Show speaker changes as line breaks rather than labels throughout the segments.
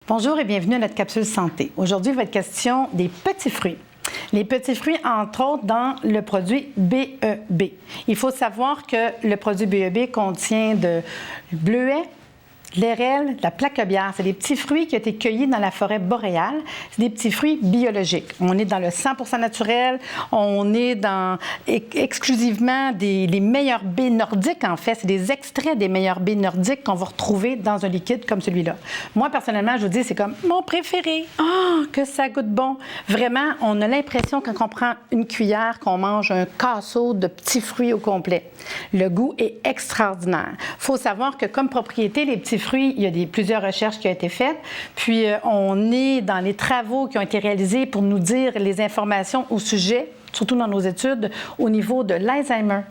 Bonjour et bienvenue à notre capsule santé. Aujourd'hui, il va être question des petits fruits. Les petits fruits, entre autres, dans le produit BEB. Il faut savoir que le produit BEB contient de bleuet, de l'érel, de la placobière. C'est des petits fruits qui ont été cueillis dans la forêt boréale. C'est des petits fruits biologiques. On est dans le 100% naturel. On est dans exclusivement les meilleures baies nordiques, en fait. C'est des extraits des meilleures baies nordiques qu'on va retrouver dans un liquide comme celui-là. Moi, personnellement, je vous dis, c'est comme mon préféré. Ah, que ça goûte bon! Vraiment, on a l'impression, quand on prend une cuillère, qu'on mange un casseau de petits fruits au complet. Le goût est extraordinaire. Il faut savoir que, comme propriété, les petits fruits, il y a plusieurs recherches qui ont été faites. Puis, on est dans les travaux qui ont été réalisés pour nous dire les informations au sujet, surtout dans nos études, au niveau de l'Alzheimer.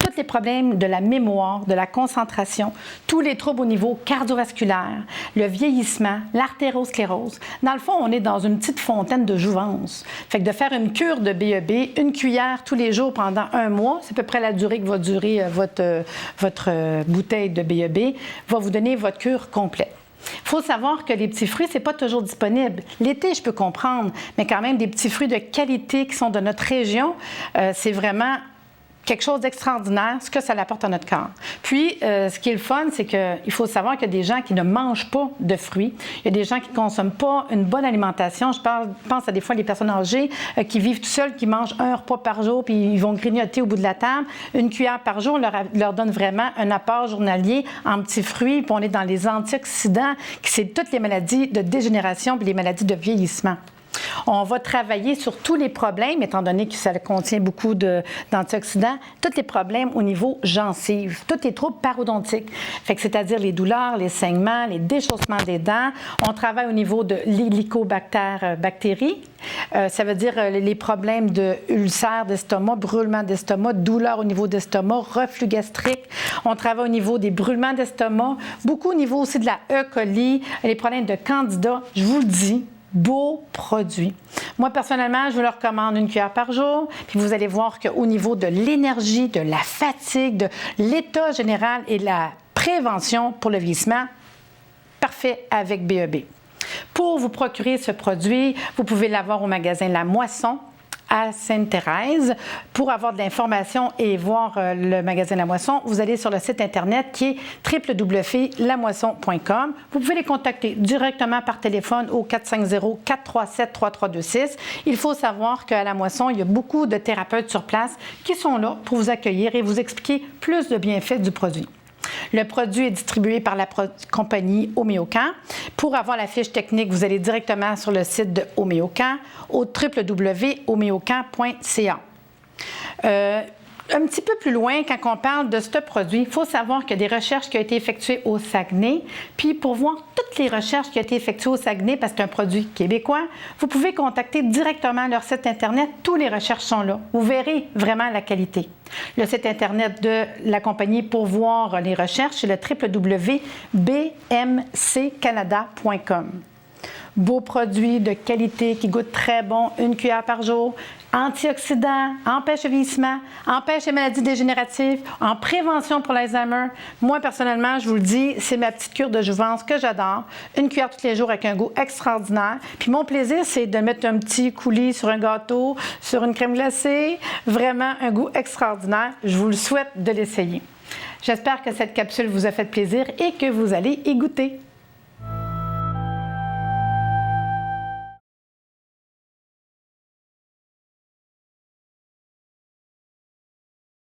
Tous les problèmes de la mémoire, de la concentration, tous les troubles au niveau cardiovasculaire, le vieillissement, l'artérosclérose. Dans le fond, on est dans une petite fontaine de jouvence. Fait que de faire une cure de BEB, une cuillère tous les jours pendant 1 mois, c'est à peu près la durée que va durer votre bouteille de BEB, va vous donner votre cure complète. Il faut savoir que les petits fruits, ce n'est pas toujours disponible. L'été, je peux comprendre, mais quand même des petits fruits de qualité qui sont de notre région, c'est vraiment quelque chose d'extraordinaire, ce que ça apporte à notre corps. Puis, ce qui est le fun, c'est qu'il faut savoir qu'il y a des gens qui ne mangent pas de fruits. Il y a des gens qui ne consomment pas une bonne alimentation. Je pense à des fois les personnes âgées qui vivent tout seuls, qui mangent un repas par jour, puis ils vont grignoter au bout de la table. Une cuillère par jour leur donne vraiment un apport journalier en petits fruits. Puis on est dans les antioxydants, qui c'est toutes les maladies de dégénération puis les maladies de vieillissement. On va travailler sur tous les problèmes, étant donné que ça contient beaucoup d'antioxydants, tous les problèmes au niveau gencives, tous les troubles parodontiques, c'est-à-dire les douleurs, les saignements, les déchaussements des dents. On travaille au niveau de l'hélicobactérie, ça veut dire les problèmes d'ulcères d'estomac, brûlements d'estomac, douleurs au niveau d'estomac, reflux gastrique. On travaille au niveau des brûlements d'estomac, beaucoup au niveau aussi de la E. coli, les problèmes de candida. Je vous le dis, beau produit. Moi, personnellement, je vous le recommande une cuillère par jour. Puis vous allez voir qu'au niveau de l'énergie, de la fatigue, de l'état général et de la prévention pour le vieillissement, parfait avec BEB. Pour vous procurer ce produit, vous pouvez l'avoir au magasin La Moisson à Sainte-Thérèse. Pour avoir de l'information et voir le magasin La Moisson, vous allez sur le site Internet qui est www.lamoisson.com. Vous pouvez les contacter directement par téléphone au 450-437-3326. Il faut savoir qu'à La Moisson, il y a beaucoup de thérapeutes sur place qui sont là pour vous accueillir et vous expliquer plus de bienfaits du produit. Le produit est distribué par la compagnie Homéocan. Pour avoir la fiche technique, vous allez directement sur le site de Homéocan au www.homeocan.ca. Un petit peu plus loin, quand on parle de ce produit, il faut savoir qu'il y a des recherches qui ont été effectuées au Saguenay. Puis pour voir toutes les recherches qui ont été effectuées au Saguenay, parce que c'est un produit québécois, vous pouvez contacter directement leur site Internet. Toutes les recherches sont là. Vous verrez vraiment la qualité. Le site Internet de la compagnie pour voir les recherches, c'est le www.bmccanada.com. Beau produit de qualité qui goûte très bon, une cuillère par jour, antioxydants, empêche le vieillissement, empêche les maladies dégénératives, en prévention pour l'Alzheimer. Moi, personnellement, je vous le dis, c'est ma petite cure de jouvence que j'adore. Une cuillère tous les jours avec un goût extraordinaire. Puis mon plaisir, c'est de mettre un petit coulis sur un gâteau, sur une crème glacée. Vraiment un goût extraordinaire. Je vous le souhaite de l'essayer. J'espère que cette capsule vous a fait plaisir et que vous allez y goûter.